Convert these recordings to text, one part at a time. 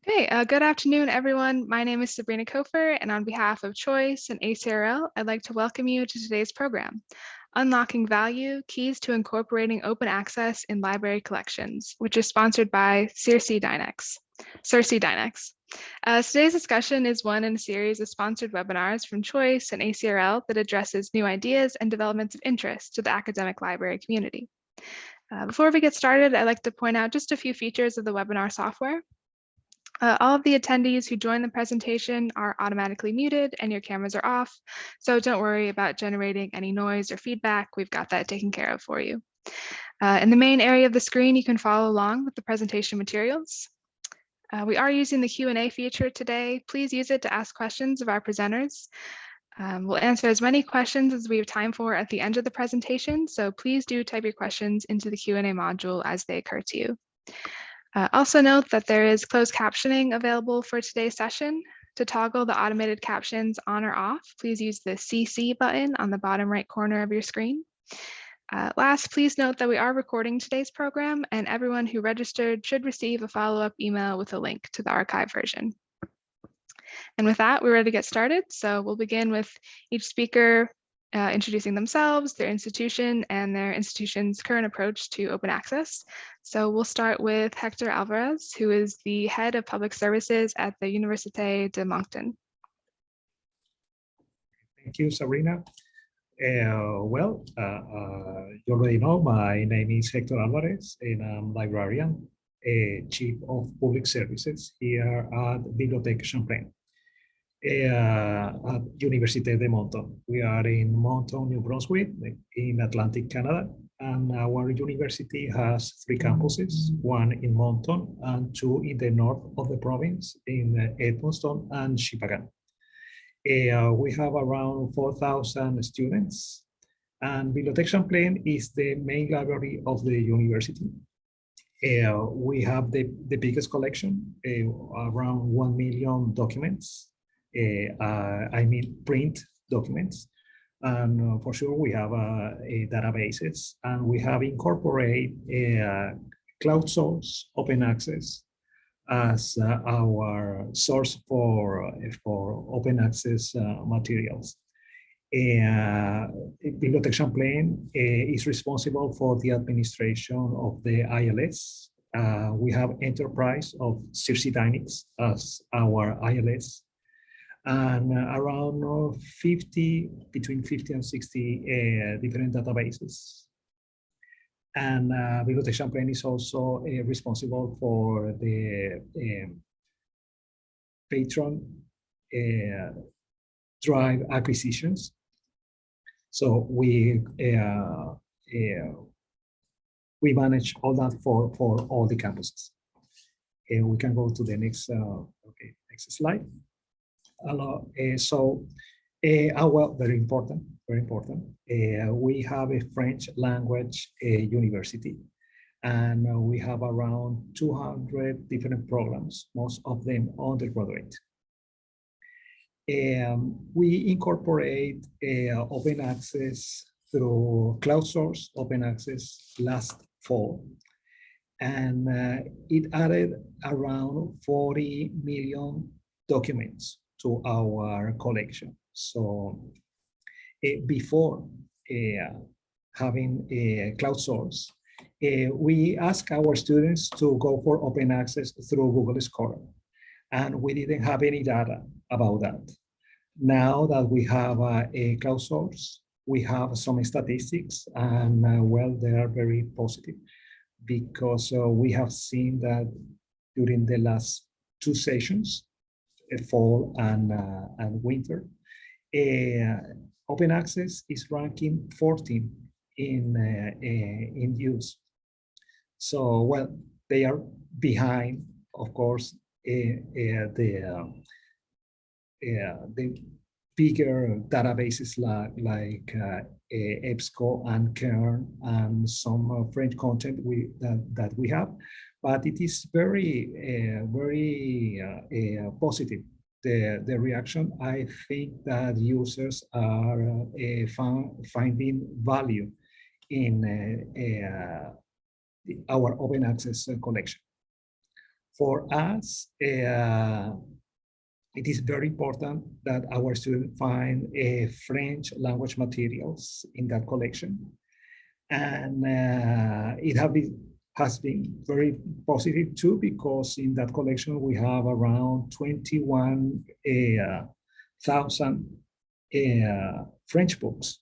Okay, good afternoon, everyone. My name is Sabrina Kofer, and on behalf of Choice and ACRL, I'd like to welcome you to today's program, Unlocking Value, Keys to Incorporating Open Access in Library Collections, which is sponsored by Circe Dynex. Today's discussion is one in a series of sponsored webinars from Choice and ACRL that addresses new ideas and developments of interest to the academic library community. Before we get started, I'd like to point out just a few features of the webinar software. All of the attendees who join the presentation are automatically muted and your cameras are off, so don't worry about generating any noise or feedback. We've got that taken care of for you. In the main area of the screen, you can follow along with the presentation materials. We are using the Q&A feature today. Please use it to ask questions of our presenters. We'll answer as many questions as we have time for at the end of the presentation, so please do type your questions into the Q&A module as they occur to you. Also note that there is closed captioning available for today's session. To toggle the automated captions on or off, please use the CC button on the bottom right corner of your screen. Last, please note that we are recording today's program and everyone who registered should receive a follow-up email with a link to the archive version. And with that, we're ready to get started. So we'll begin with each speaker introducing themselves, their institution, and their institution's current approach to open access. So we'll start with Héctor Alvarez, who is the head of public services at the Université de Moncton. Thank you, Sabrina. You already know my name is Héctor Alvarez, and I'm librarian, chief of public services here at Bibliothèque Champlain. At Université de Moncton. We are in Moncton, New Brunswick, in Atlantic Canada, and our university has 3 campuses, one in Moncton and 2 in the north of the province in Edmundston and Shippagan. We have around 4,000 students, and Bibliothèque Champlain is the main library of the university. We have the biggest collection, around 1 million documents. I mean print documents, and for sure we have databases, and we have incorporated cloud source open access as our source for open access materials. Bibliothèque Champlain is responsible for the administration of the ILS. We have enterprise of Circe Dynex as our ILS. And around between 50 and 60 different databases. And Bibliothèque Champlain is also responsible for the patron drive acquisitions. So we manage all that for all the campuses. We can go to the next next slide. Very important. We have a French language university, and we have around 200 different programs, most of them undergraduate. We incorporate open access through cloud source open access last fall, and it added around 40 million documents to our collection. So before having a cloud source, we ask our students to go for open access through Google Scholar, and we didn't have any data about that. Now that we have a cloud source, we have some statistics, and they are very positive, because we have seen that during the last 2 sessions, fall and winter, open access is ranking 14 in use. So they are behind, of course, the bigger databases like EBSCO and Kern and some French content that we have. But it is very positive, the reaction. I think that users are finding value in our open access collection. For us, it is very important that our students find French language materials in that collection. And it has been very positive too, because in that collection we have around 21,000 French books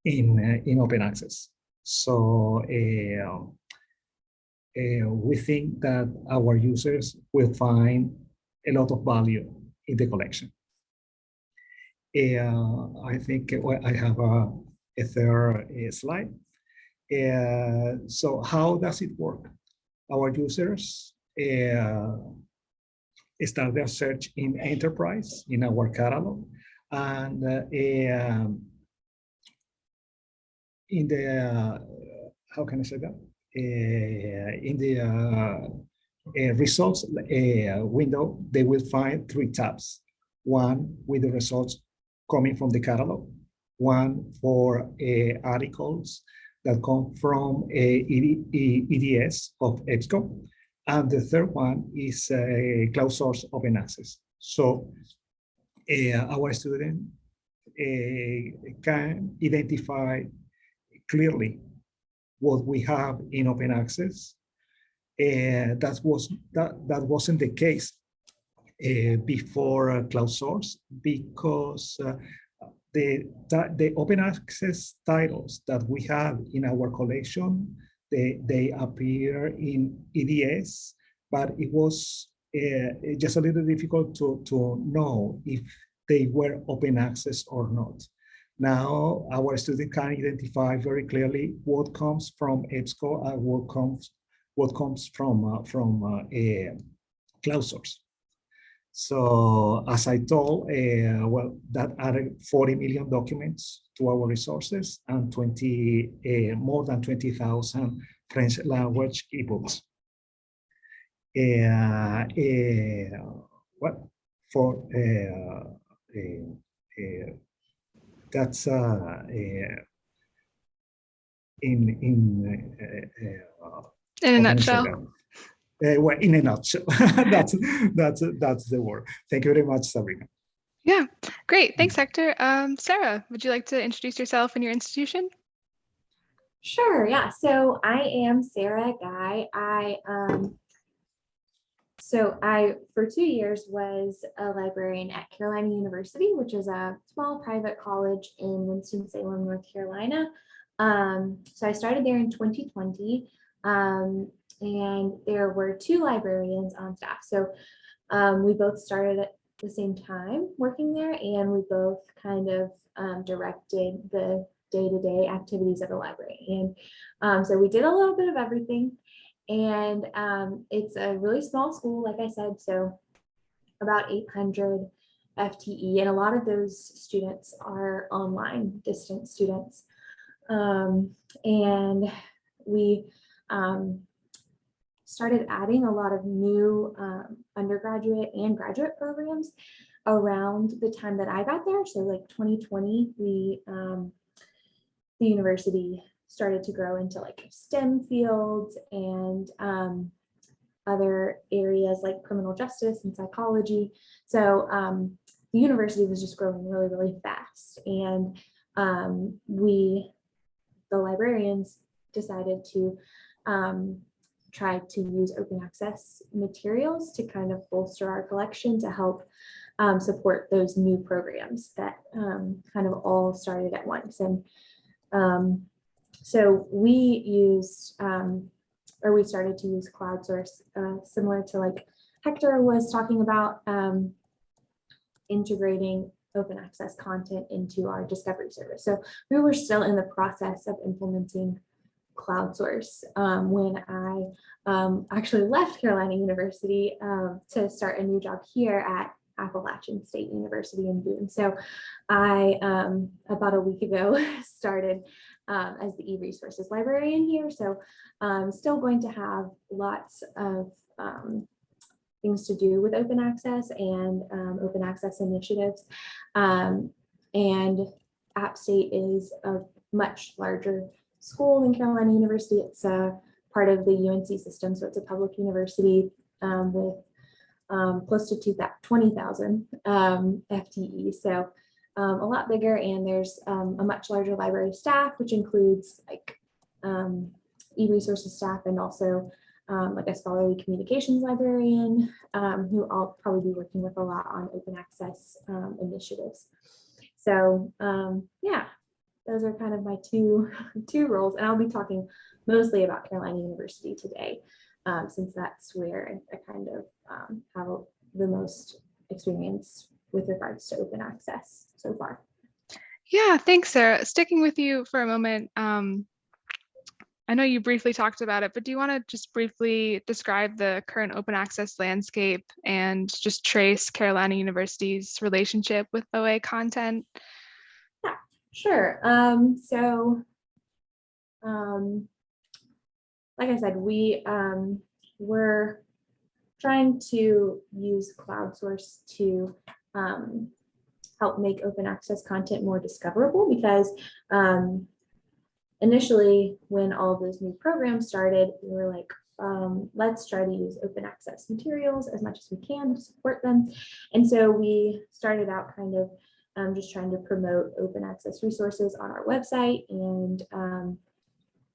in open access. So we think that our users will find a lot of value in the collection. I think I have a third slide. So how does it work? Our users start their search in Enterprise in our catalog, and in the how can I say that? In the results window, they will find 3 tabs. One with the results coming from the catalog, one for articles that come from EDS of EBSCO, and the third one is cloud source open access. So our student can identify clearly what we have in open access. That wasn't the case before cloud source, because the open access titles that we have in our collection, they appear in EDS, but it was just a little difficult to know if they were open access or not. Now our student can identify very clearly what comes from EBSCO and what comes from cloud source. So as I told, well, that added 40 million documents to our resources and more than 20,000 French language ebooks. Well, for that's In a nutshell. Well, in a nutshell, that's the word. Thank you very much, Sabrina. Yeah, great. Thanks, Hector. Sarah, would you like to introduce yourself and your institution? Sure, yeah. So I am Sarah Guy. I for 2 years was a librarian at Carolina University, which is a small private college in Winston-Salem, North Carolina. So I started there in 2020, and there were 2 librarians on staff. So we both started at the same time working there, and we both kind of directed the day-to-day activities of the library. And so we did a little bit of everything. And it's a really small school, like I said, so about 800 FTE, and a lot of those students are online, distance students. And we started adding a lot of new undergraduate and graduate programs around the time that I got there. So like 2020, the university started to grow into like STEM fields and other areas like criminal justice and psychology. So the university was just growing really, really fast. And the librarians decided to try to use open access materials to kind of bolster our collection to help support those new programs that kind of all started at once. And so we used, or we started to use cloud source, similar to like Hector was talking about, integrating open access content into our discovery service. So we were still in the process of implementing cloud source when I actually left Carolina University to start a new job here at Appalachian State University in Boone. So I, about a week ago, started as the e-resources librarian here. So I'm still going to have lots of things to do with open access and open access initiatives. And App State is a much larger school than Carolina University. It's a part of the UNC system, so it's a public university. with close to 20,000 FTE. So a lot bigger, and there's a much larger library staff, which includes like e-resources staff and also like a scholarly communications librarian who I'll probably be working with a lot on open access initiatives. So yeah, those are kind of my two roles, and I'll be talking mostly about Carolina University today, since that's where I kind of have the most experience with regards to open access so far. Yeah, thanks, Sarah. Sticking with you for a moment, I know you briefly talked about it, but do you want to just briefly describe the current open access landscape and just trace Carolina University's relationship with OA content? Yeah, sure. Like I said, we're trying to use CloudSource to help make open access content more discoverable, because initially when all of those new programs started, we were like, let's try to use open access materials as much as we can to support them. And so we started out kind of just trying to promote open access resources on our website, and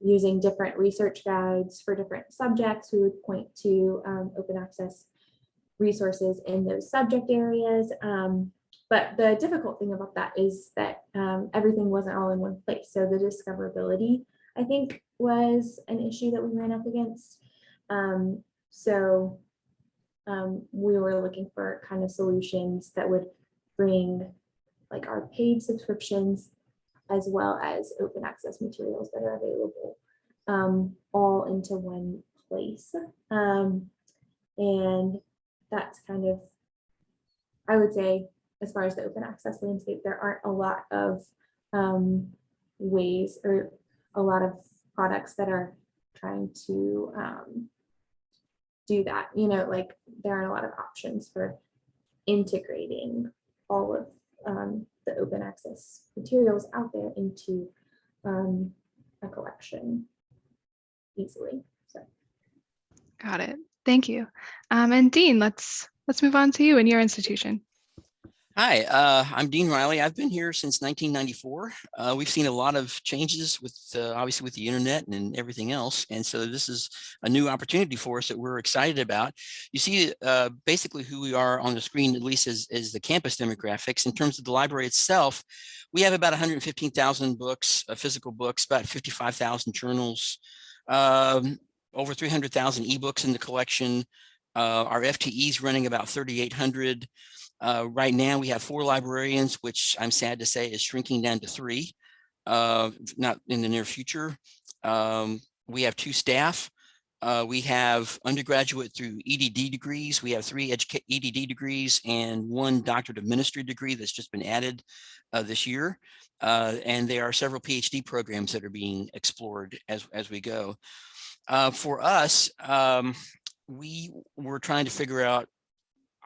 using different research guides for different subjects. We would point to open access resources in those subject areas. But the difficult thing about that is that everything wasn't all in one place. So the discoverability, I think, was an issue that we ran up against. We were looking for kind of solutions that would bring like our paid subscriptions as well as open access materials that are available all into one place. And that's kind of, I would say, as far as the open access landscape, there aren't a lot of ways or a lot of products that are trying to do that. You know, like there aren't a lot of options for integrating all of the open access materials out there into a collection easily. So. Got it. Thank you. And Dean, let's move on to you and your institution. Hi, I'm Dean Riley. I've been here since 1994. We've seen a lot of changes with obviously with the internet and everything else. And so this is a new opportunity for us that we're excited about. You see basically who we are on the screen, at least as the campus demographics. In terms of the library itself, we have about 115,000 books, physical books, about 55,000 journals, over 300,000 ebooks in the collection. Our FTE is running about 3,800. Right now we have 4 librarians, which I'm sad to say is shrinking down to 3, not in the near future. We have 2 staff. We have undergraduate through EDD degrees. We have 3 EDD degrees and 1 doctorate of ministry degree that's just been added this year. And there are several PhD programs that are being explored as we go. For us, we were trying to figure out,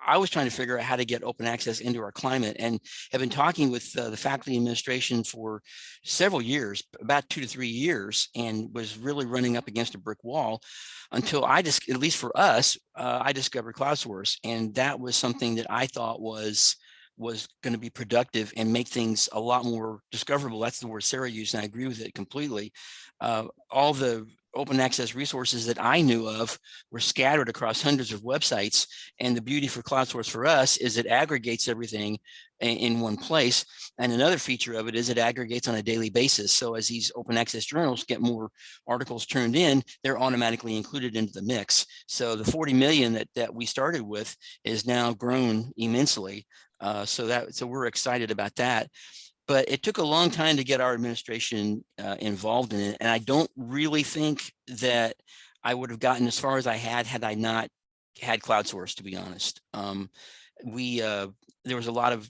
I was trying to figure out how to get open access into our climate, and have been talking with the faculty administration for several years, about 2 to 3 years, and was really running up against a brick wall until I just, at least for us, I discovered CloudSource, and that was something that I thought was going to be productive and make things a lot more discoverable. That's the word Sarah used, and I agree with it completely. All the open access resources that I knew of were scattered across hundreds of websites. And the beauty for CloudSource for us is it aggregates everything in one place. And another feature of it is it aggregates on a daily basis. So as these open access journals get more articles turned in, they're automatically included into the mix. So the 40 million that we started with is now grown immensely. So we're excited about that. But it took a long time to get our administration involved in it. And I don't really think that I would have gotten as far as I had I not had CloudSource, to be honest. There was a lot of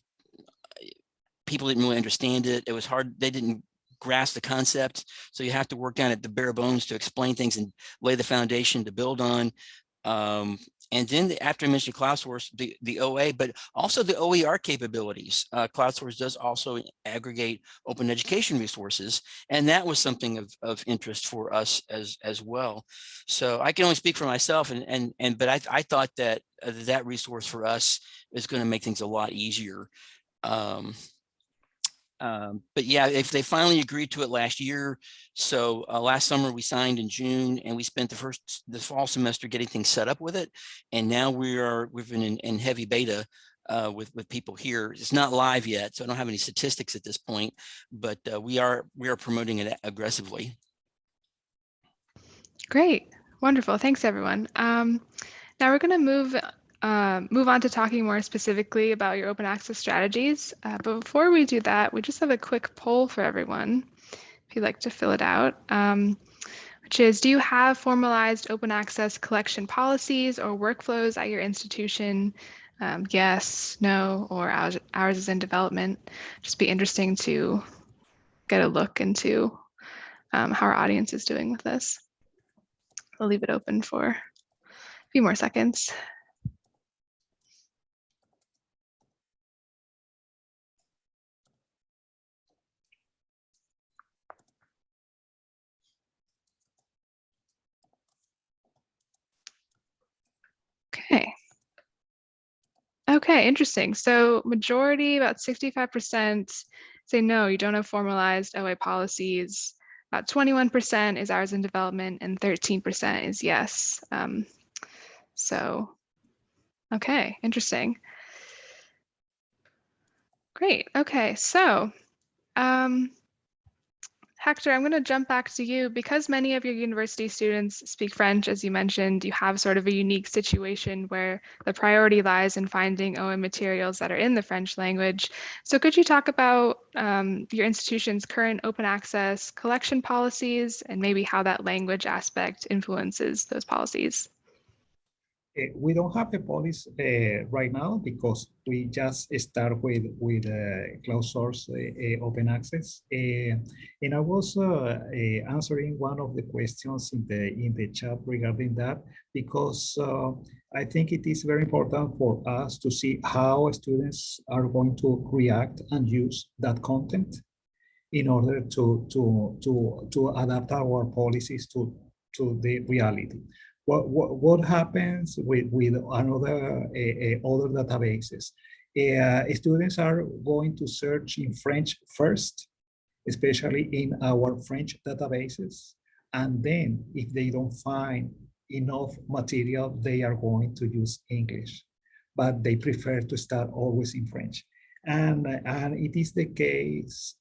people didn't really understand it. It was hard. They didn't grasp the concept. So you have to work down at the bare bones to explain things and lay the foundation to build on. And then after I mentioned CloudSource, the OA, but also the OER capabilities. CloudSource does also aggregate open education resources, and that was something of interest for us as well. So I can only speak for myself, but I thought that that resource for us is going to make things a lot easier. But yeah, if they finally agreed to it last year. So last summer we signed in June, and we spent the fall semester getting things set up with it. And now we've been in heavy beta with people here. It's not live yet, so I don't have any statistics at this point, but we are promoting it aggressively. Great, wonderful. Thanks, everyone. Now we're going to move on to talking more specifically about your open access strategies. But before we do that, we just have a quick poll for everyone, if you'd like to fill it out, which is, do you have formalized open access collection policies or workflows at your institution? Yes, no, or ours is in development. Just be interesting to get a look into how our audience is doing with this. I'll leave it open for a few more seconds. Okay, interesting. So majority, about 65%, say no, you don't have formalized OA policies. About 21% is ours in development, and 13% is yes. So, okay, interesting. Great. Okay, so Hector, I'm going to jump back to you. Because many of your university students speak French, as you mentioned, you have sort of a unique situation where the priority lies in finding OA materials that are in the French language. So could you talk about your institution's current open access collection policies and maybe how that language aspect influences those policies? We don't have a policy right now because we just start with cloud source open access. And I was answering one of the questions in the chat regarding that, because I think it is very important for us to see how students are going to react and use that content in order to adapt our policies to the reality. What happens with other databases? Students are going to search in French first, especially in our French databases. And then if they don't find enough material, they are going to use English, but they prefer to start always in French. And it is the case,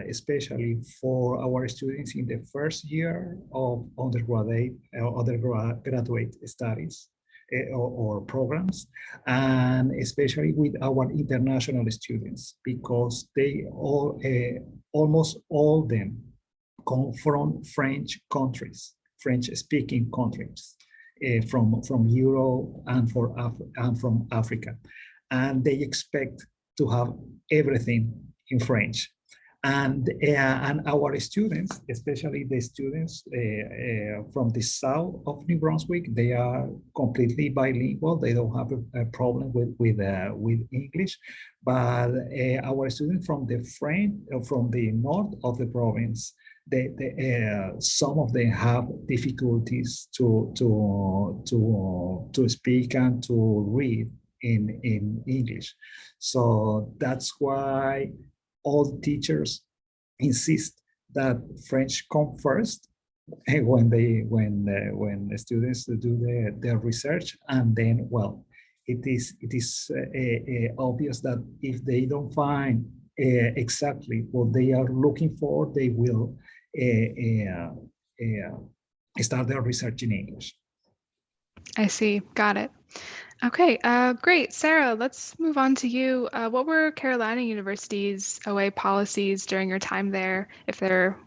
especially for our students in the first year of undergraduate studies or programs, and especially with our international students, because they all, almost all of them come from French countries, French-speaking countries, from Europe and from Africa, and they expect to have everything in French. And our students, especially the students from the south of New Brunswick, they are completely bilingual. They don't have a problem with English. But our students from the north of the province, some of them have difficulties to speak and to read in English. So that's why all teachers insist that French come first when the students do their research, and then, well, it is obvious that if they don't find exactly what they are looking for, they will start their research in English. I see. Got it. Okay, great. Sarah, let's move on to you. What were Carolina University's OA policies during your time there, if there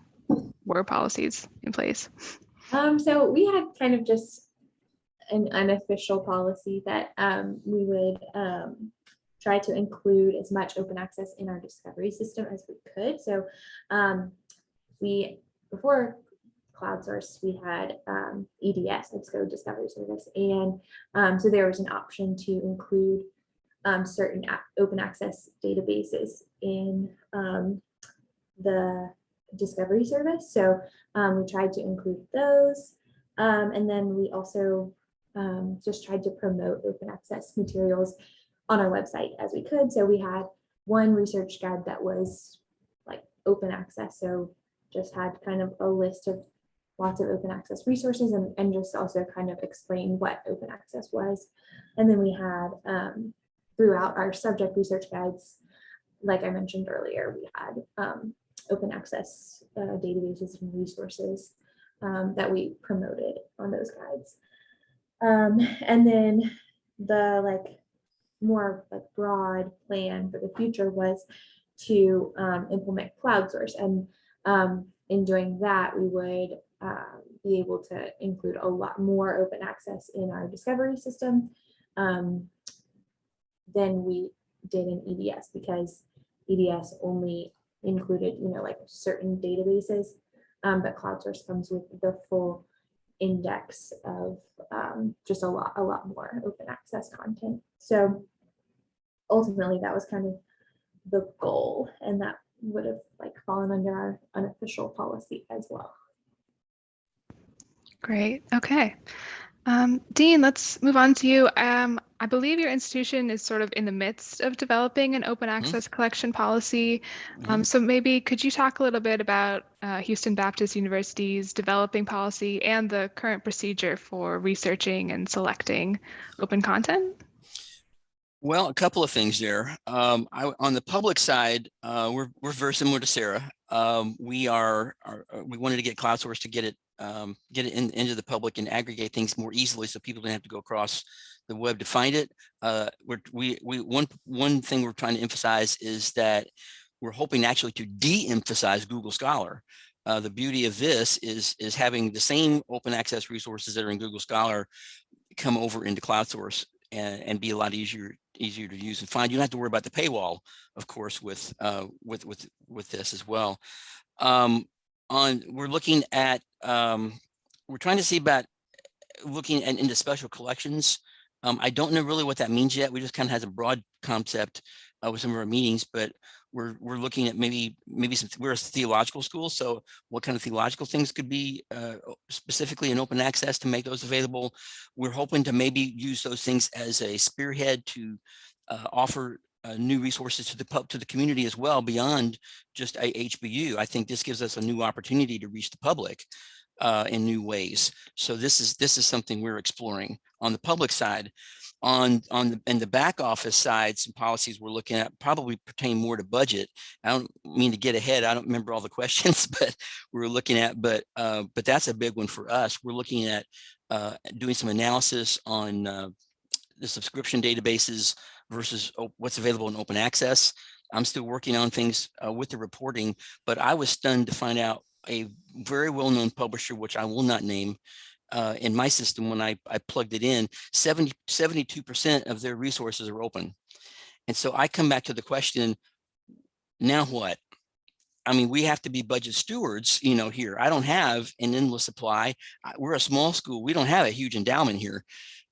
were policies in place? So we had kind of just an unofficial policy that we would try to include as much open access in our discovery system as we could. So before cloud source, we had EDS, Xcode Discovery Service. And so there was an option to include certain open access databases in the Discovery Service. So we tried to include those. And then we also just tried to promote open access materials on our website as we could. So we had one research guide that was like open access. So just had kind of a list of lots of open access resources and just also kind of explain what open access was. And then we had throughout our subject research guides, like I mentioned earlier, we had open access databases and resources that we promoted on those guides. And then the more broad plan for the future was to implement cloud source. And in doing that, we would be able to include a lot more open access in our discovery system than we did in EDS, because EDS only included, certain databases, but cloud source comes with the full index of just a lot more open access content. So ultimately that was kind of the goal, and that would have fallen under our unofficial policy as well. Great. Okay. Dean, let's move on to you. I believe your institution is sort of in the midst of developing an open access collection policy. So maybe could you talk a little bit about Houston Baptist University's developing policy and the current procedure for researching and selecting open content? Well, a couple of things there. On the public side, we're very similar to Sarah. We wanted to get cloud source to get it into the public and aggregate things more easily, so people don't have to go across the web to find it. One thing we're trying to emphasize is that we're hoping actually to de-emphasize Google Scholar. The beauty of this is having the same open access resources that are in Google Scholar come over into cloud source and be a lot easier to use and find. You don't have to worry about the paywall, of course, with this as well. We're looking at we're trying to see about looking into special collections. I don't know really what that means yet. We just kind of has a broad concept with some of our meetings, but we're looking at maybe we're a theological school, so what kind of theological things could be specifically in open access to make those available. We're hoping to maybe use those things as a spearhead to offer new resources to the community as well, beyond just a HBU. I think this gives us a new opportunity to reach the public in new ways. So this is something we're exploring on the public side. In the back office side, some policies we're looking at probably pertain more to budget. I don't mean to get ahead. I don't remember all the questions, but we're looking at, but that's a big one for us. We're looking at doing some analysis on the subscription databases versus what's available in open access. I'm still working on things with the reporting, but I was stunned to find out a very well-known publisher, which I will not name, in my system, when I plugged it in, 72% of their resources are open. And so I come back to the question, now what? I mean, we have to be budget stewards, here. I don't have an endless supply. We're a small school. We don't have a huge endowment here,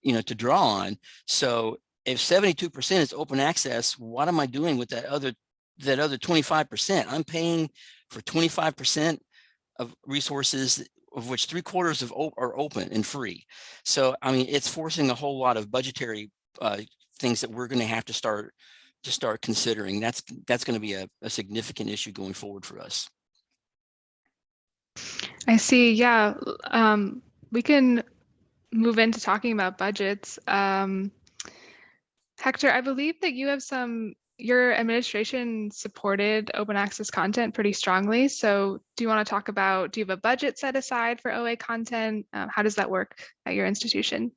to draw on. So if 72% is open access, what am I doing with that other 25%? I'm paying for 25% of resources, of which 3/4 are open and free. So, I mean, it's forcing a whole lot of budgetary things that we're going to have to start considering. That's going to be a significant issue going forward for us. I see. Yeah. We can move into talking about budgets. Hector, I believe that you have your administration supported open access content pretty strongly. So do you want to talk about, do you have a budget set aside for OA content? How does that work at your institution?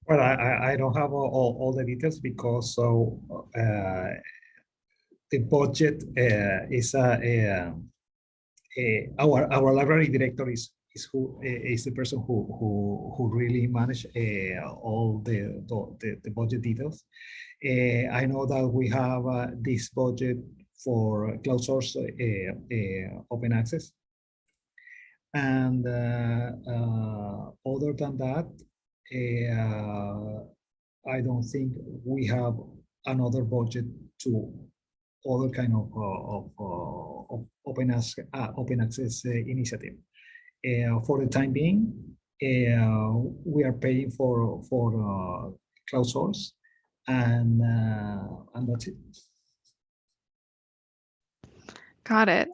Well, I don't have all the details because the budget is our library director is the person who really manage all the budget details. I know that we have this budget for cloud source open access, And other than that, I don't think we have another budget to other kind of open access initiative. For the time being, we are paying for cloud source, and that's it. Got it.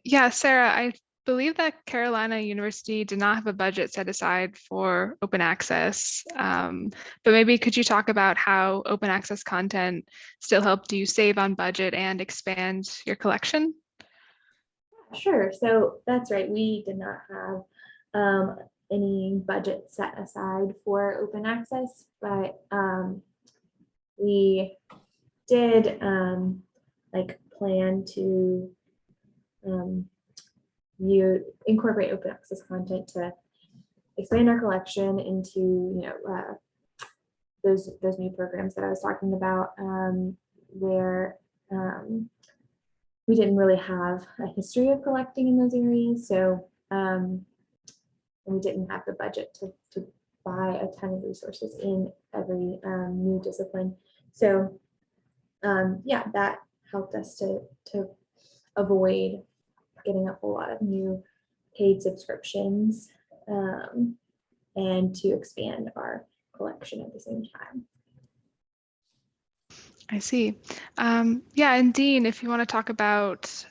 Yeah, Sarah, I believe that Carolina University did not have a budget set aside for open access. But maybe could you talk about how open access content still helped you save on budget and expand your collection? Sure. So that's right. We did not have any budget set aside for open access, but we did like plan to incorporate open access content to expand our collection into those new programs that I was talking about, where we didn't really have a history of collecting in those areas, so and we didn't have the budget to buy a ton of resources in every new discipline. So yeah, that helped us to avoid getting a whole lot of new paid subscriptions, and to expand our collection at the same time. I see. Yeah, and Dean, if you want to talk about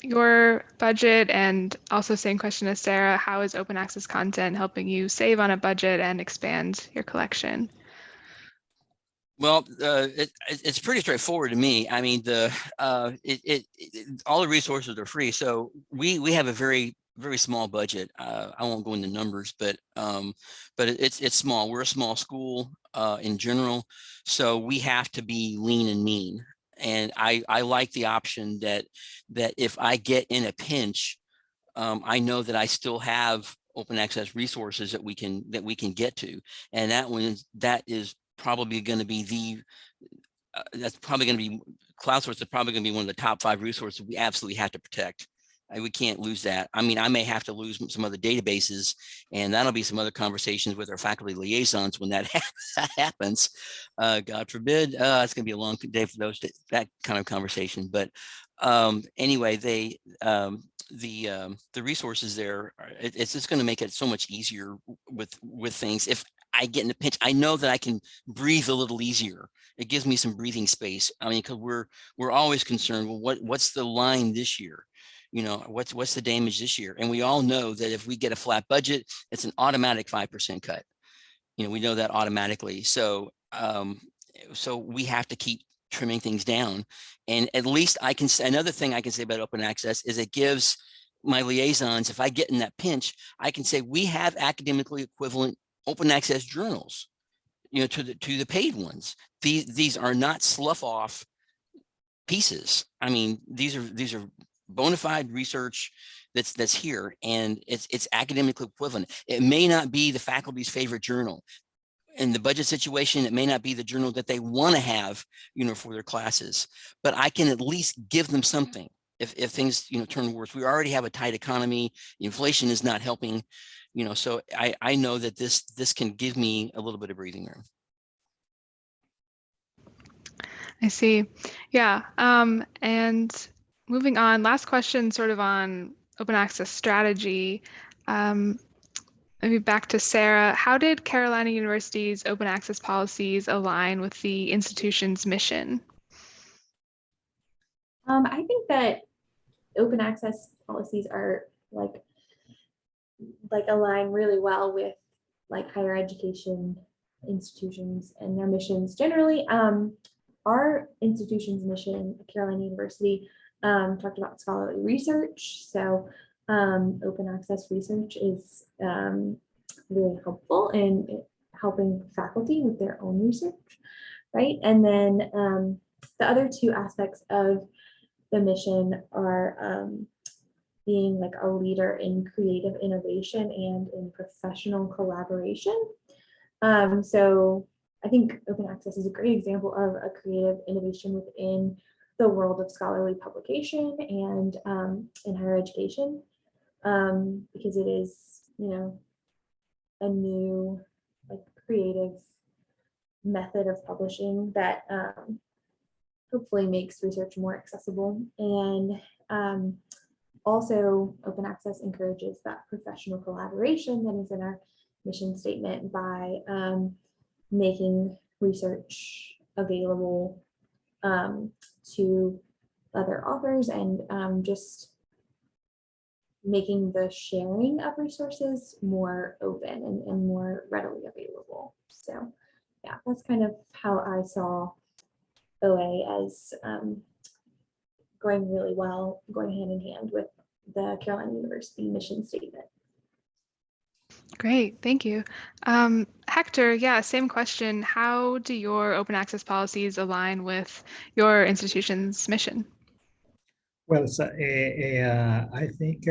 your budget, and also same question as Sarah, how is open access content helping you save on a budget and expand your collection? Well, it's pretty straightforward to me. I mean, all the resources are free. So we have a very small budget. I won't go into numbers, but it's small. We're a small school in general, so we have to be lean and mean. And I like the option that if I get in a pinch, I know that I still have open access resources that we can get to, and that is probably going to be cloud source is probably going to be one of the top 5 resources we absolutely have to protect. We can't lose that. I mean, I may have to lose some other databases, and that'll be some other conversations with our faculty liaisons when that happens. God forbid. It's going to be a long day for that kind of conversation. But anyway, the resources there, it's just going to make it so much easier with things. If I get in a pinch, I know that I can breathe a little easier. It gives me some breathing space. I mean, because we're always concerned, well, what's the line this year? You know, what's the damage this year? And we all know that if we get a flat budget, it's an automatic 5% cut. You know, we know that automatically. So so we have to keep trimming things down. And at least I can say, another thing I can say about open access is it gives my liaisons, if I get in that pinch, I can say we have academically equivalent open access journals, you know, to the paid ones. These are not slough off pieces. I mean, these are bona fide research that's here, and it's academically equivalent. It may not be the faculty's favorite journal. In the budget situation, it may not be the journal that they want to have, you know, for their classes, but I can at least give them something if things, you know, turn worse. We already have a tight economy. Inflation is not helping, you know, so I know that this can give me a little bit of breathing room. I see. Yeah. And moving on, last question sort of on open access strategy. Maybe back to Sarah. How did Carolina University's open access policies align with the institution's mission? I think that open access policies are like align really well with like higher education institutions and their missions generally. Our institution's mission at Carolina University talked about scholarly research. So open access research is really helpful in helping faculty with their own research, right? And then the other 2 aspects of the mission are being like a leader in creative innovation and in professional collaboration. So I think open access is a great example of a creative innovation within the world of scholarly publication and in higher education. because it is, a new, like, creative method of publishing that hopefully makes research more accessible. And also, open access encourages that professional collaboration that is in our mission statement by making research available to other authors, and just making the sharing of resources more open and more readily available. So yeah, that's kind of how I saw OA as going really well, going hand in hand with the Carolina University mission statement. Great, thank you. Hector, yeah, same question. How do your open access policies align with your institution's mission? Well, I think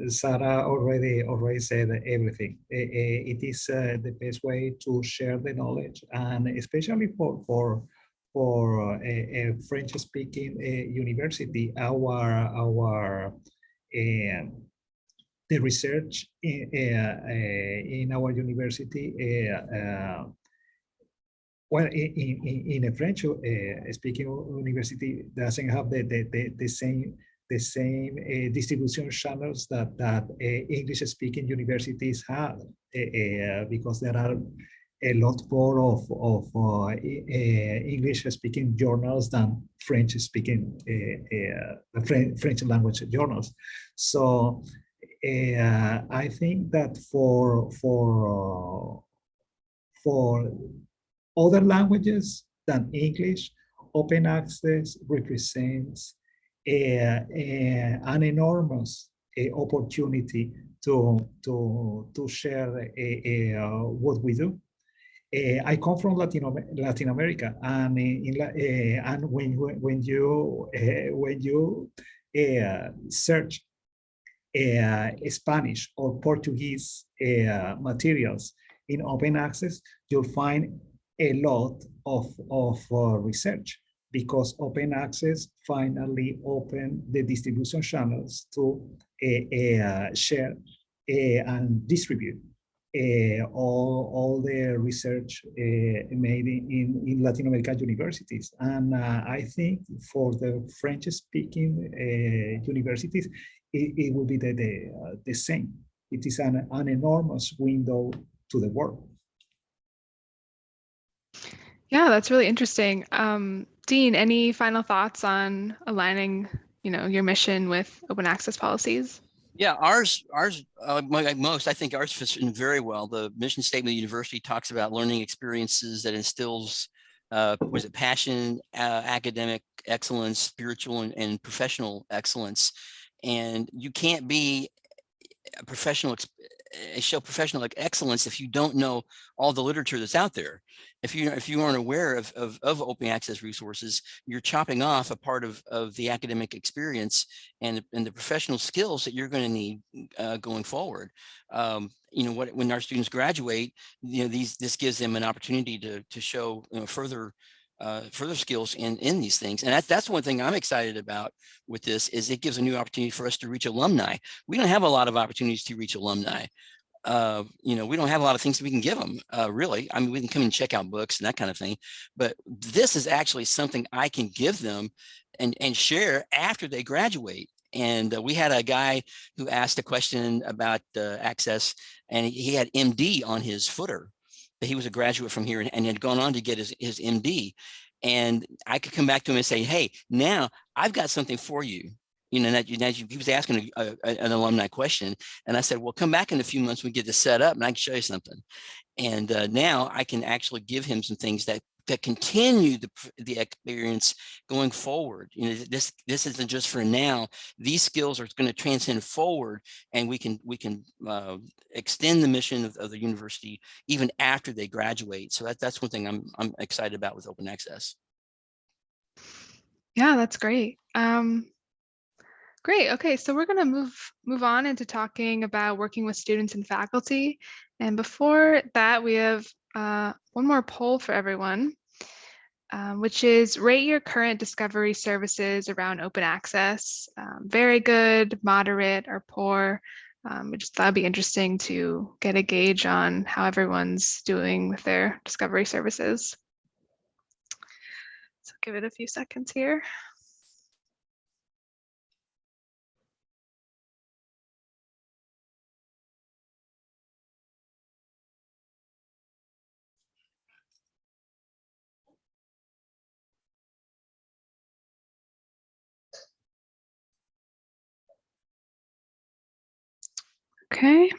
Sarah already said everything. It is the best way to share the knowledge, and especially for a French-speaking university, the research in our university. Well, in a French speaking university doesn't have the same distribution channels that English speaking universities have, because there are a lot more of English speaking journals than French speaking French language journals. So I think that for other languages than English, open access represents an enormous opportunity to share what we do. I come from Latin America, and and when you search Spanish or Portuguese materials in open access, you'll find a lot of research, because open access finally opened the distribution channels to share and distribute all the research made in Latin American universities. And I think for the French-speaking universities, it will be the same. It is an enormous window to the world. Yeah, that's really interesting. Dean, any final thoughts on aligning, your mission with open access policies? Yeah, ours, like most, I think ours fits in very well. The mission statement of the university talks about learning experiences that instills, passion, academic excellence, spiritual and professional excellence. And you can't be a show professional excellence if you don't know all the literature that's out there. If you aren't aware of open access resources, you're chopping off a part of the academic experience and the professional skills that you're going to need going forward. When our students graduate, this gives them an opportunity to show further skills in these things. And that's one thing I'm excited about with this, is it gives a new opportunity for us to reach alumni. We don't have a lot of opportunities to reach alumni. We don't have a lot of things that we can give them, really. I mean, we can come and check out books and that kind of thing, but this is actually something I can give them and share after they graduate. And we had a guy who asked a question about access, and he had MD on his footer. He was a graduate from here and had gone on to get his MD. And I could come back to him and say, hey, now I've got something for you. He was asking an alumni question. And I said, well, come back in a few months, we get this set up and I can show you something. And now I can actually give him some things that continue the experience going forward. This isn't just for now. These skills are going to transcend forward, and we can extend the mission of the university even after they graduate. So that's one thing I'm excited about with open access. Yeah, that's great. Great. Okay, so we're going to move on into talking about working with students and faculty. And before that, we have one more poll for everyone. which is rate your current discovery services around open access, very good, moderate, or poor. I just thought it'd be interesting to get a gauge on how everyone's doing with their discovery services. So give it a few seconds here. Okay.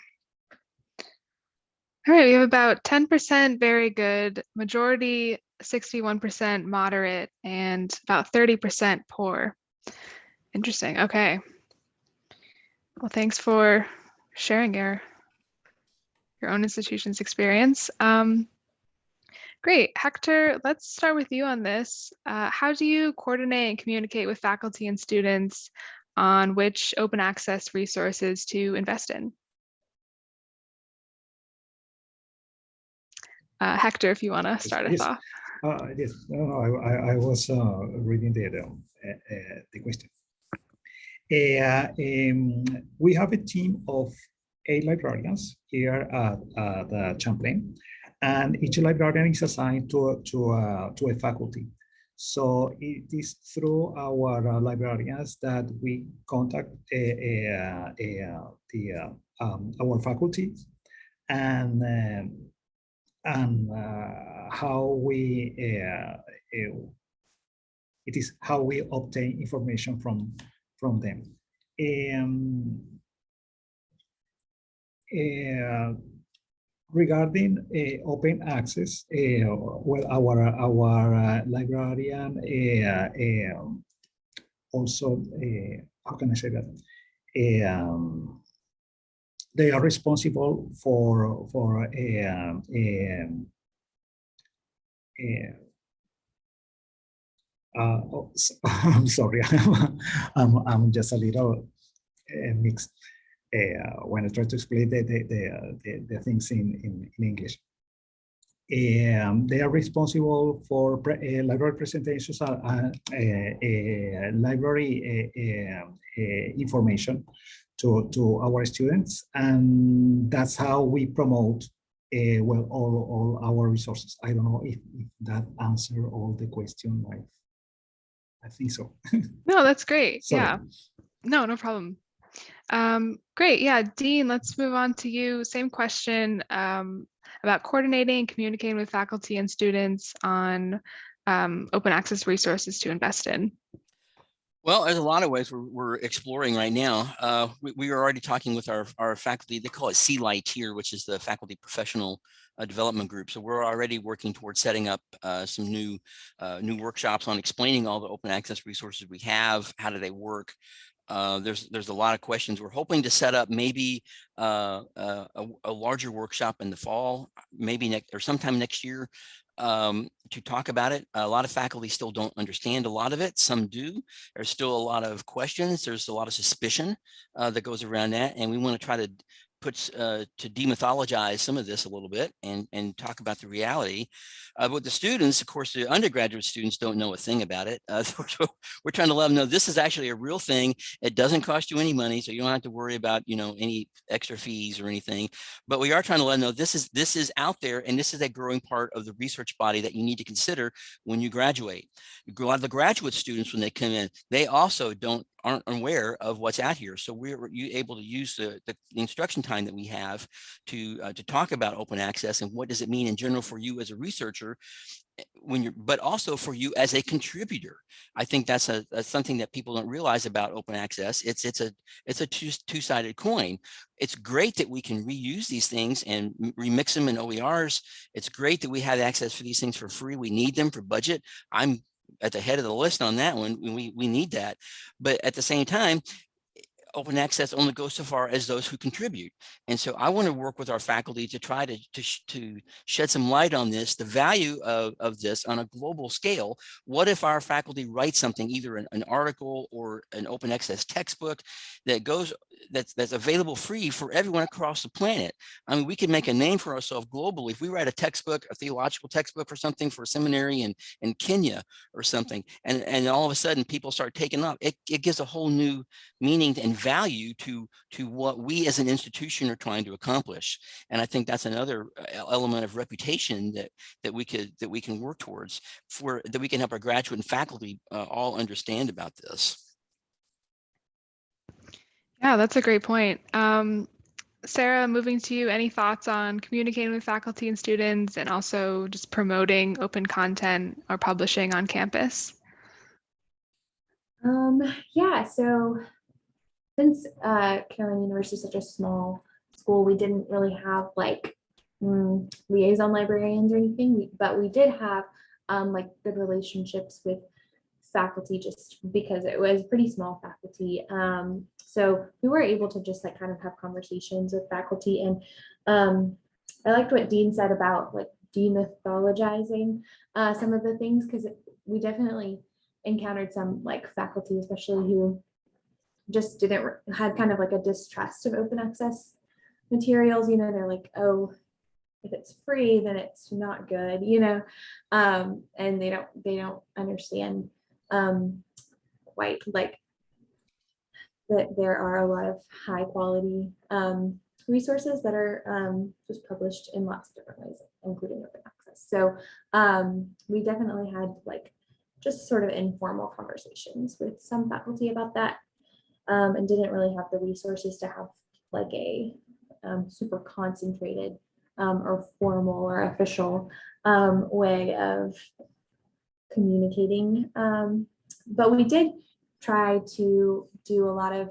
All right, we have about 10% very good, majority 61% moderate, and about 30% poor. Interesting. Okay. Well, thanks for sharing your own institution's experience. Great. Hector, let's start with you on this. How do you coordinate and communicate with faculty and students on which open access resources to invest in? Hector, if you want to start us off. Yes, no, I was reading the question. We have a team of 8 librarians here at Champlain, and each librarian is assigned to a faculty. So it is through our librarians that we contact our faculty and how we it is how we obtain information from them. Regarding open access, well, our librarian also, how can I say that? They are responsible for oh, I'm sorry, I'm just a little mixed when I try to explain the things in English. They are responsible for library presentations and library information to our students, and that's how we promote well all our resources. I don't know if that answers all the question. I think so. No, that's great. Sorry. Yeah, no problem. Great. Yeah, Dean, let's move on to you. Same question about coordinating and communicating with faculty and students on open access resources to invest in. Well, there's a lot of ways we're exploring right now. We are already talking with our faculty. They call it CLITE here, which is the Faculty Professional Development Group. So we're already working towards setting up some new workshops on explaining all the open access resources we have. How do they work? There's a lot of questions. We're hoping to set up maybe a larger workshop in the fall, maybe next or sometime next year, to talk about it. A lot of faculty still don't understand a lot of it. Some do. There's still a lot of questions. There's a lot of suspicion that goes around that, and we want to try to to demythologize some of this a little bit and talk about the reality. With the students, of course, the undergraduate students don't know a thing about it. We're trying to let them know this is actually a real thing. It doesn't cost you any money, so you don't have to worry about any extra fees or anything. But we are trying to let them know this is out there, and this is a growing part of the research body that you need to consider when you graduate. A lot of the graduate students, when they come in, they also aren't aware of what's out here. So we're able to use the instruction time that we have to talk about open access and what does it mean in general for you as a researcher, but also for you as a contributor. I think that's something that people don't realize about open access. It's a two-sided coin. It's great that we can reuse these things and remix them in OERs. It's great that we have access for these things for free. We need them for budget. I'm at the head of the list on that one. We need that. But at the same time, open access only goes so far as those who contribute. And so I want to work with our faculty to try to shed some light on this, the value of this on a global scale. What if our faculty writes something, either an article or an open access textbook that goes that's available free for everyone across the planet. I mean, we could make a name for ourselves globally if we write a textbook, a theological textbook or something for a seminary in Kenya or something, and all of a sudden people start taking off. It gives a whole new meaning and value to what we as an institution are trying to accomplish. And I think that's another element of reputation that we can work towards, for that we can help our graduate and faculty all understand about this. Yeah, that's a great point. Sarah, moving to you, any thoughts on communicating with faculty and students and also just promoting open content or publishing on campus? Yeah, so since Carolina University is such a small school, we didn't really have like liaison librarians or anything, but we did have like good relationships with faculty just because it was pretty small faculty. So we were able to just like kind of have conversations with faculty. And I liked what Dean said about like demythologizing some of the things, because we definitely encountered some like faculty, especially who just had kind of like a distrust of open access materials. You know, they're like, oh, if it's free, then it's not good, you know, and they don't understand quite like that there are a lot of high quality resources that are just published in lots of different ways, including open access. So we definitely had like just sort of informal conversations with some faculty about that, and didn't really have the resources to have like a super concentrated or formal or official way of communicating. But we did try to do a lot of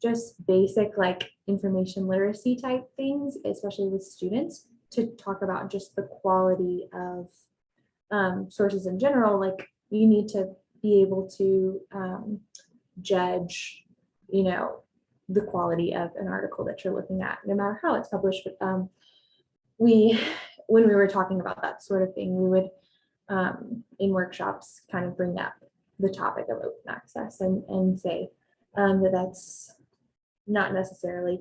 just basic like information literacy type things, especially with students, to talk about just the quality of sources in general. Like you need to be able to judge, you know, the quality of an article that you're looking at, no matter how it's published. But when we were talking about that sort of thing, we would in workshops kind of bring up the topic of open access and say that that's not necessarily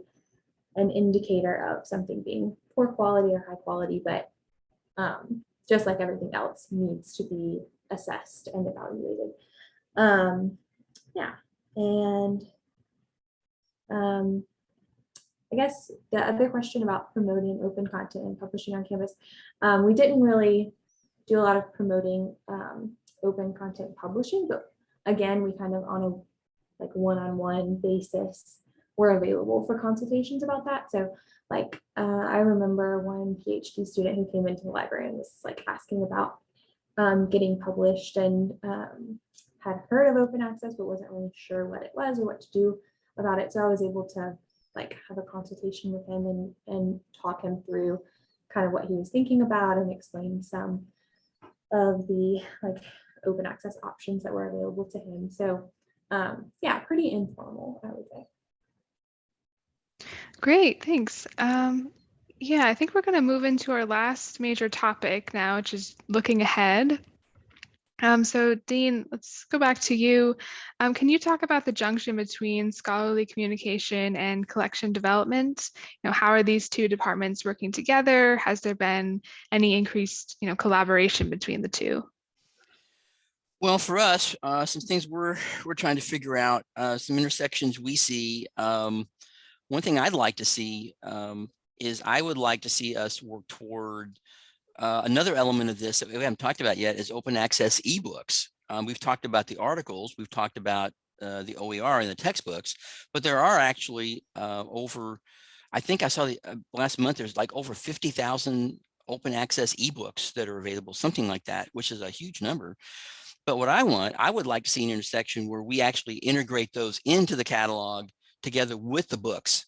an indicator of something being poor quality or high quality, but just like everything else needs to be assessed and evaluated. Yeah, and I guess the other question about promoting open content and publishing on campus, we didn't really do a lot of promoting open content publishing, but again, we kind of on a like one-on-one basis were available for consultations about that. So like I remember one PhD student who came into the library and was like asking about getting published, and had heard of open access but wasn't really sure what it was or what to do about it. So I was able to like have a consultation with him and talk him through kind of what he was thinking about and explain some of the like open access options that were available to him. So yeah, pretty informal, I would say. Great, thanks. Yeah, I think we're going to move into our last major topic now, which is looking ahead. So Dean, let's go back to you. Can you talk about the junction between scholarly communication and collection development? You know, how are these two departments working together? Has there been any increased, collaboration between the two? Well, for us, some things we're trying to figure out, some intersections we see. One thing I'd like to see is I would like to see us work toward another element of this that we haven't talked about yet is open access ebooks. We've talked about the articles, we've talked about the OER and the textbooks, but there are actually I think I saw the last month, there's like over 50,000 open access ebooks that are available, something like that, which is a huge number. But what I would like to see an intersection where we actually integrate those into the catalog together with the books.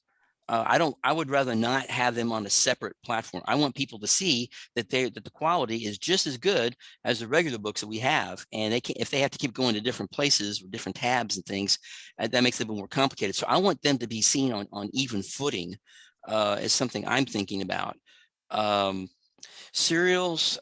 I would rather not have them on a separate platform. I want people to see that the quality is just as good as the regular books that we have. And if they have to keep going to different places or different tabs and things, that makes it a bit more complicated. So I want them to be seen on even footing is something I'm thinking about. Serials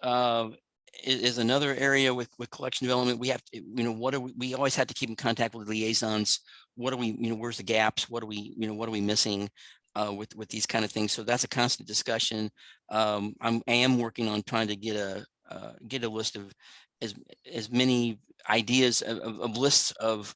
is another area with collection development. We have to, we always have to keep in contact with liaisons what are we, where's the gaps? What are we missing with these kind of things? So that's a constant discussion. I am working on trying to get a list of as many ideas of lists of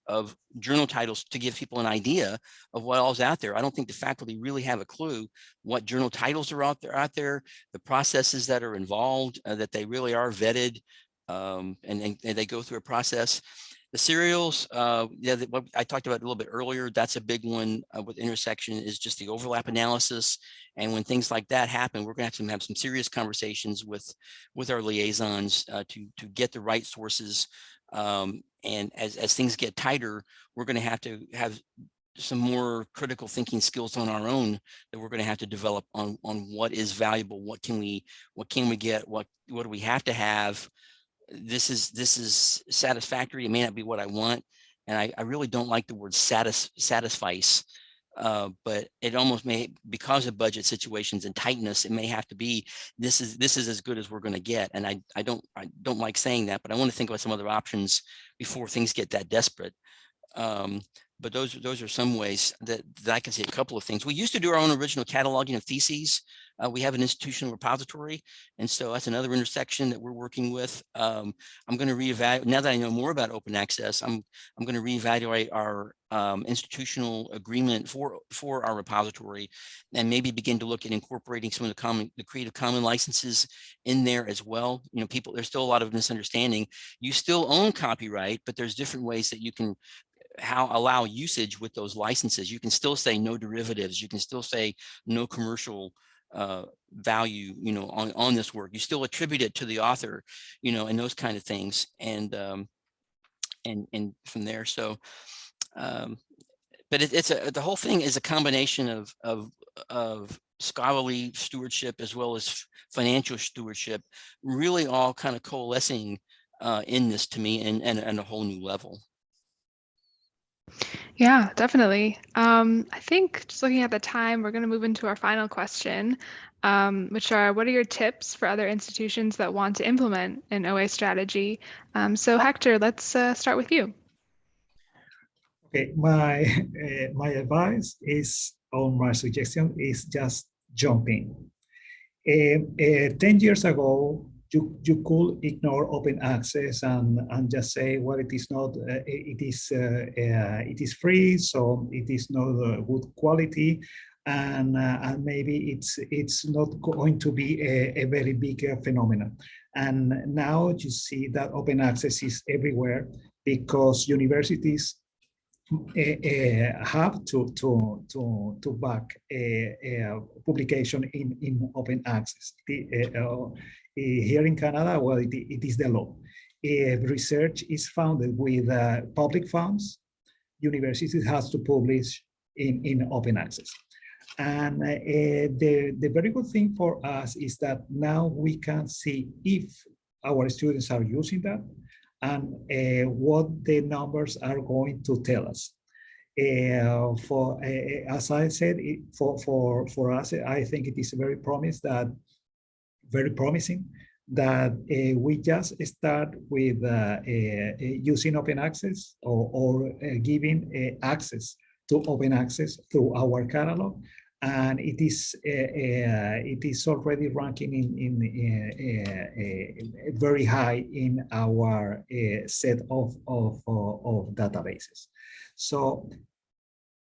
journal titles to give people an idea of what all's out there. I don't think the faculty really have a clue what journal titles are out there, the processes that are involved, that they really are vetted, and they go through a process. The serials, what I talked about a little bit earlier, that's a big one with intersection, is just the overlap analysis. And when things like that happen, we're going to have some serious conversations with our liaisons to get the right sources. And as things get tighter, we're going to have some more critical thinking skills on our own that we're going to have to develop on what is valuable, what can we get, what do we have to have. This is satisfactory. It may not be what I want, and I really don't like the word satisfice, but it almost may, because of budget situations and tightness, it may have to be this is as good as we're going to get. And I don't like saying that, but I want to think about some other options before things get that desperate. But those are some ways that I can see a couple of things. We used to do our own original cataloging of theses. We have an institutional repository, and so that's another intersection that we're working with. I'm going to reevaluate, now that I know more about open access, I'm going to reevaluate our institutional agreement for our repository, and maybe begin to look at incorporating some of the Creative Commons licenses in there as well. There's still a lot of misunderstanding. You still own copyright, but there's different ways that you can allow usage with those licenses. You can still say no derivatives. You can still say no commercial value, on this work. You still attribute it to the author, and those kind of things. And from there, so, but the whole thing is a combination of scholarly stewardship as well as financial stewardship, really all kind of coalescing in this, to me, and a whole new level. Yeah, definitely. I think just looking at the time, we're going to move into our final question, which are, what are your tips for other institutions that want to implement an OA strategy? So Hector, let's start with you. Okay, my advice is, on my suggestion, is just jump in. 10 years ago, you could ignore open access and just say, well, it is not, it is free, so it is not good quality, and maybe it's not going to be a very big phenomenon. And now you see that open access is everywhere, because universities have to back a publication in open access. Here in Canada, well, it is the law. If research is funded with public funds, universities has to publish in open access. And the very good thing for us is that now we can see if our students are using that, and what the numbers are going to tell us. As I said, for us, I think it is very promising that we just start with using open access or giving access to open access through our catalog, and it is already ranking in very high in our set of databases. So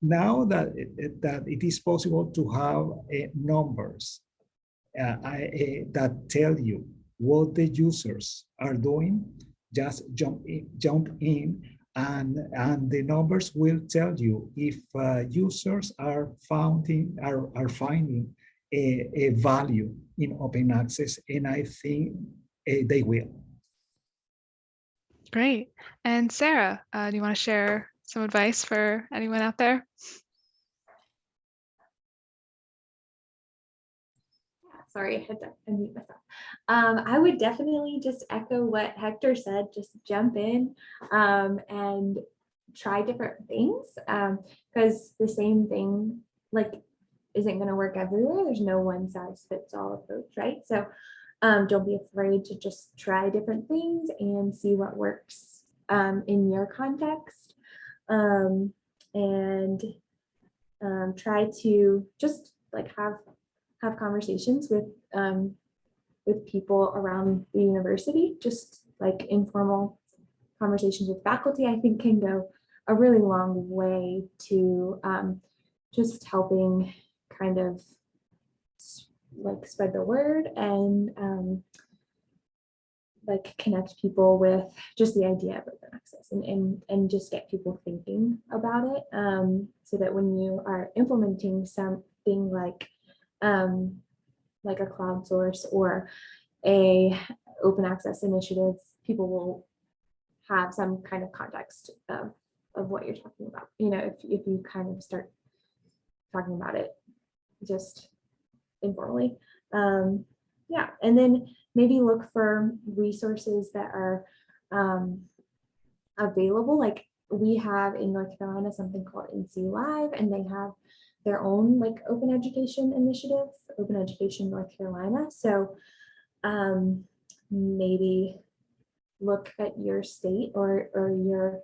now that it is possible to have numbers that tell you what the users are doing, just jump in, and the numbers will tell you if users are finding a value in open access, and I think they will. Great. And Sarah, do you want to share some advice for anyone out there? Sorry, I had to unmute myself. I would definitely just echo what Hector said, just jump in and try different things, because the same thing isn't going to work everywhere. There's no one size fits all approach, right? So don't be afraid to just try different things and see what works in your context. and try to just like have conversations with people around the university, just like informal conversations with faculty, I think can go a really long way to just helping kind of like spread the word and like connect people with just the idea of open access and just get people thinking about it, so that when you are implementing something like a cloud source or a open access initiative, people will have some kind of context of what you're talking about. You know, if you kind of start talking about it just informally. Yeah, and then maybe look for resources that are available. Like we have in North Carolina something called NC Live, and they have their own like open education initiative, Open Education North Carolina. So maybe look at your state or your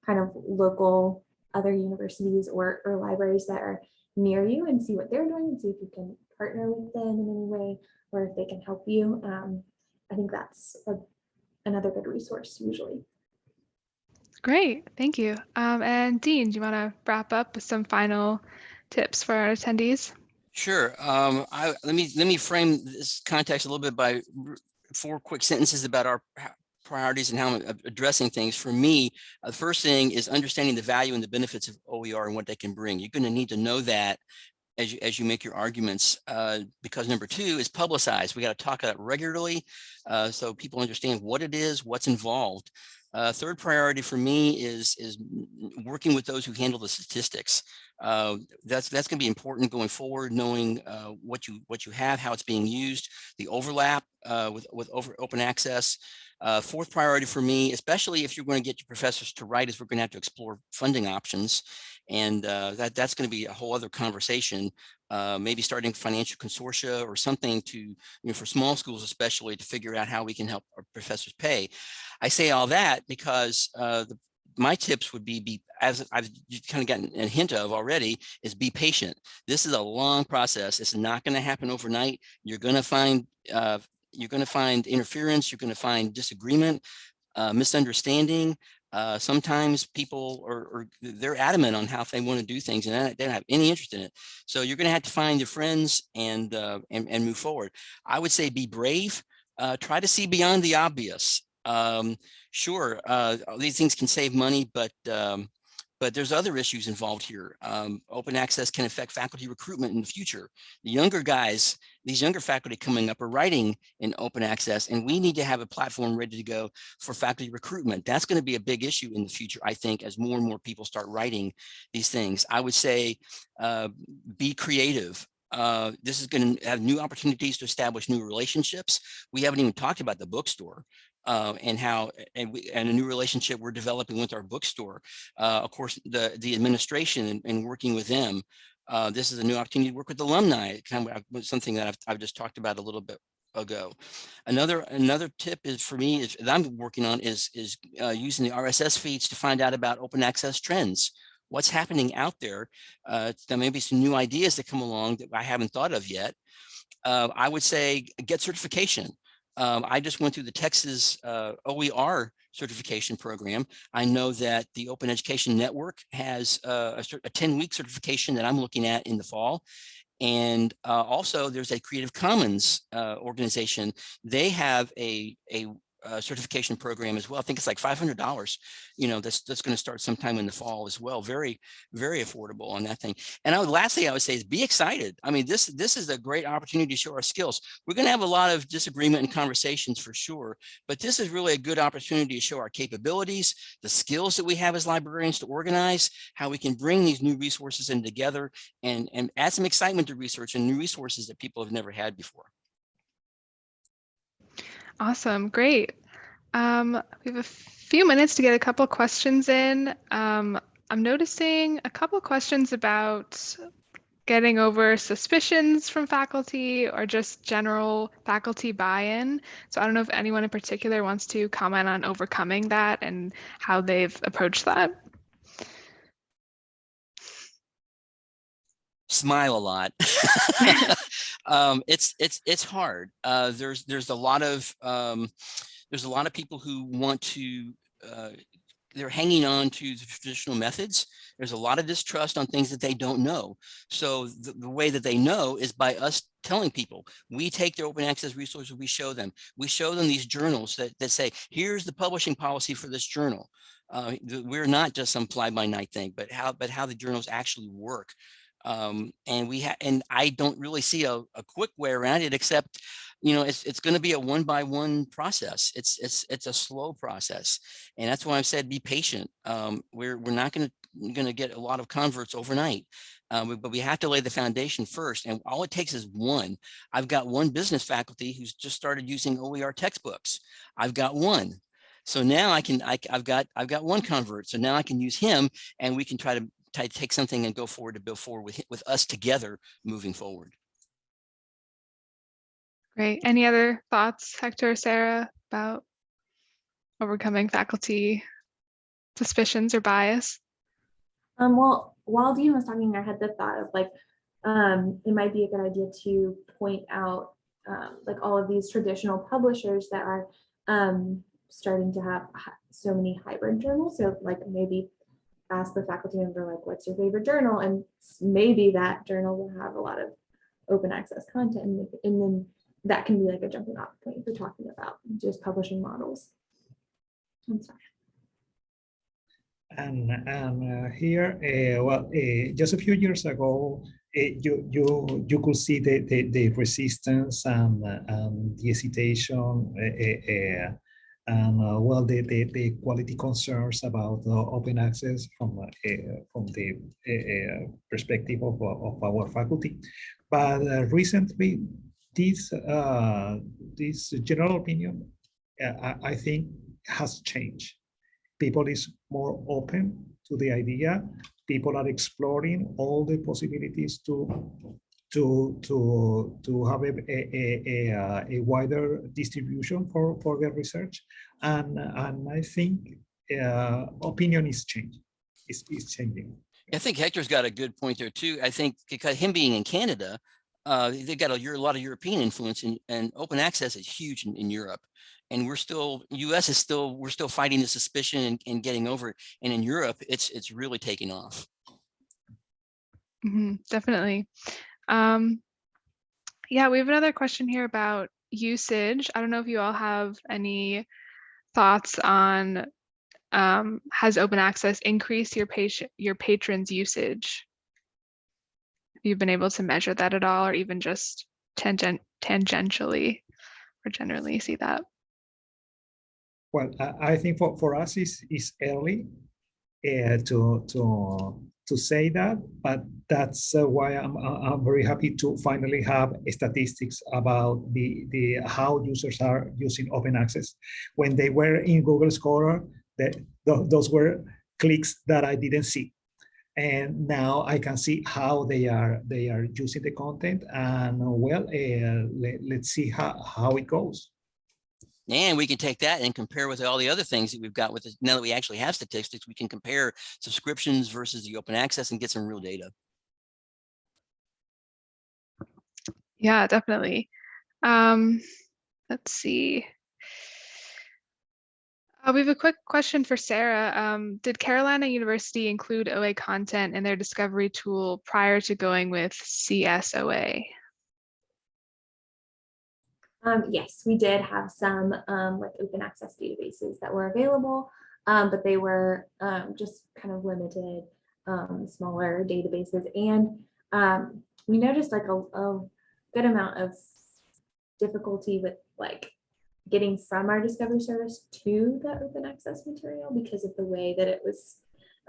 kind of local other universities or libraries that are near you and see what they're doing and see if you can partner with them in any way or if they can help you. I think that's another good resource usually. Great, thank you. And Dean, do you want to wrap up with some final tips for our attendees? Sure. Let me frame this context a little bit by 4 quick sentences about our priorities and how I'm addressing things. For me, the first thing is understanding the value and the benefits of OER and what they can bring. You're going to need to know that as you make your arguments, because number 2 is publicize. We got to talk about it regularly so people understand what it is, what's involved. Third priority for me is working with those who handle the statistics. That's going to be important going forward, knowing what you have, how it's being used, the overlap with open access. Fourth priority for me, especially if you're going to get your professors to write, is we're going to have to explore funding options. And that's going to be a whole other conversation, maybe starting financial consortia or something to, for small schools especially, to figure out how we can help our professors pay. I say all that because my tips would be, as I've kind of gotten a hint of already, is be patient. This is a long process. It's not going to happen overnight. You're going to find interference. You're going to find disagreement, misunderstanding. Sometimes people they're adamant on how they want to do things and they don't have any interest in it. So you're going to have to find your friends and move forward. I would say be brave. Try to see beyond the obvious. Sure, these things can save money, but there's other issues involved here. Open access can affect faculty recruitment in the future. The younger guys, these younger faculty coming up are writing in open access, and we need to have a platform ready to go for faculty recruitment. That's going to be a big issue in the future, I think, as more and more people start writing these things. I would say be creative. This is going to have new opportunities to establish new relationships. We haven't even talked about the bookstore. And a new relationship we're developing with our bookstore. Of course, the administration and working with them. This is a new opportunity to work with alumni, kind of something that I've just talked about a little bit ago. Another tip is for me that I'm working on is using the RSS feeds to find out about open access trends. What's happening out there? There may be some new ideas that come along that I haven't thought of yet. I would say get certification. I just went through the Texas OER certification program. I know that the Open Education Network has a 10-week certification that I'm looking at in the fall. And also there's a Creative Commons organization. They have a certification program as well. I think it's like $500, that's going to start sometime in the fall as well. Very, very affordable on that thing. And lastly, I would say is be excited. I mean, this is a great opportunity to show our skills. We're going to have a lot of disagreement and conversations for sure, but this is really a good opportunity to show our capabilities, the skills that we have as librarians to organize, how we can bring these new resources in together and add some excitement to research and new resources that people have never had before. Awesome, great. We have a few minutes to get a couple questions in. I'm noticing a couple questions about getting over suspicions from faculty or just general faculty buy-in. So I don't know if anyone in particular wants to comment on overcoming that and how they've approached that. smile a lot. It's hard. There's a lot of people who want to. They're hanging on to the traditional methods. There's a lot of distrust on things that they don't know. So the way that they know is by us telling people. We take their open access resources, we show them these journals that say, here's the publishing policy for this journal. We're not just some fly-by-night thing, but how the journals actually work. And I don't really see a quick way around it, except, it's going to be a one-by-one process. It's a slow process, and that's why I've said be patient. We're not going to get a lot of converts overnight, but we have to lay the foundation first. And all it takes is one. I've got one business faculty who's just started using OER textbooks. I've got one. So now I've got one convert. So now I can use him, and we can try to take something and go forward to build forward with us together moving forward. Great. Any other thoughts, Hector or Sarah, about overcoming faculty suspicions or bias? Well, while Dean was talking, I had the thought of like, it might be a good idea to point out like all of these traditional publishers that are starting to have so many hybrid journals. So like maybe ask the faculty member, like, what's your favorite journal? And maybe that journal will have a lot of open access content. And then that can be like a jumping off point for talking about just publishing models. I'm sorry. And here, just a few years ago, you could see the resistance and the hesitation, and the quality concerns about open access from the perspective of our faculty. But recently, this general opinion, I think, has changed. People is more open to the idea. People are exploring all the possibilities to have a wider distribution for their research, and I think opinion is changing. It's changing. I think Hector's got a good point there too. I think because him being in Canada, they've got a lot of European influence, and open access is huge in Europe. And we're still fighting the suspicion and getting over it. And in Europe, it's really taking off. Definitely. Yeah, we have another question here about usage. I don't know if you all have any thoughts on has open access increased your patrons' usage? Have you been able to measure that at all, or even just tangentially or generally see that? Well, I think for us it's early to say that, but that's why I'm very happy to finally have statistics about the how users are using open access. When they were in Google Scholar, those were clicks that I didn't see, and now I can see how they are using the content, and well, let's see how it goes. And we can take that and compare with all the other things that we've got with it. Now that we actually have statistics, we can compare subscriptions versus the open access and get some real data. Yeah, definitely. Let's see. We have a quick question for Sarah. Did Carolina University include OA content in their discovery tool prior to going with CSOA? Yes, we did have some like open access databases that were available, but they were just kind of limited, smaller databases. And we noticed like a good amount of difficulty with like getting from our discovery service to the open access material because of the way that it was,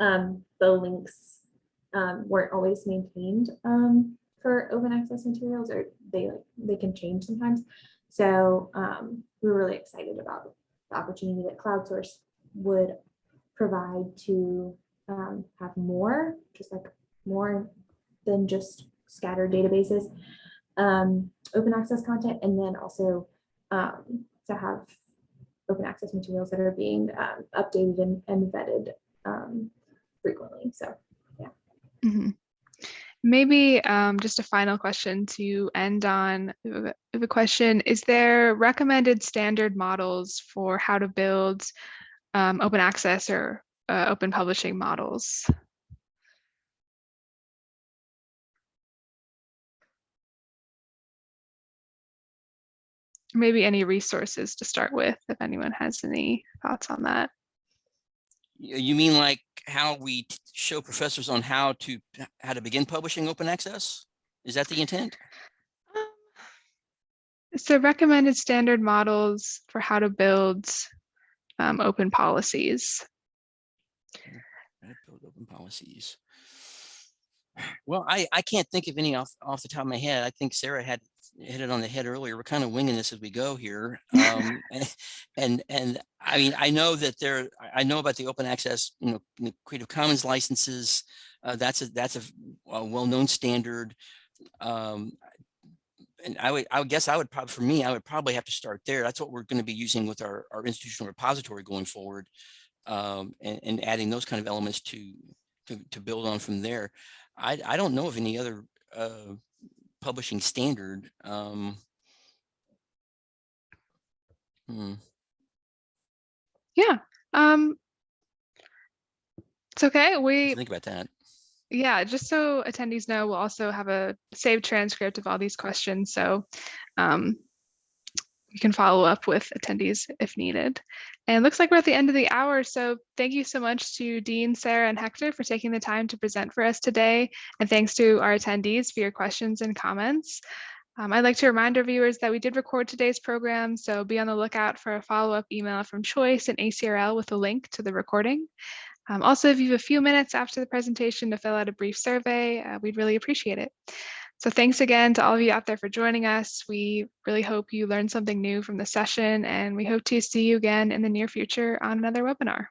the links weren't always maintained for open access materials, or they can change sometimes. So we were really excited about the opportunity that CloudSource would provide to have more, just like more than just scattered databases, open access content, and then also to have open access materials that are being updated and vetted frequently. So yeah. Maybe just a final question to end on. We have a question, is there recommended standard models for how to build open access or open publishing models? Maybe any resources to start with, if anyone has any thoughts on that. You mean like how we show professors on how to begin publishing open access? Is that the intent? So recommended standard models for how to build open policies. How to build open policies. Well, I can't think of any off the top of my head. I think Sarah had hit it on the head earlier. We're kind of winging this as we go here. And I mean, I know that I know about the open access, Creative Commons licenses. That's a well-known standard. And I would guess for me, I would probably have to start there. That's what we're going to be using with our institutional repository going forward, and adding those kind of elements to build on from there. I don't know of any other publishing standard. Yeah, it's okay. We think about that. Yeah, just so attendees know, we'll also have a saved transcript of all these questions, so you can follow up with attendees if needed. And it looks like we're at the end of the hour, so thank you so much to Dean, Sarah, and Hector for taking the time to present for us today, and thanks to our attendees for your questions and comments. I'd like to remind our viewers that we did record today's program, so be on the lookout for a follow-up email from Choice and ACRL with a link to the recording. Also, if you have a few minutes after the presentation to fill out a brief survey, we'd really appreciate it. So thanks again to all of you out there for joining us. We really hope you learned something new from the session, and we hope to see you again in the near future on another webinar.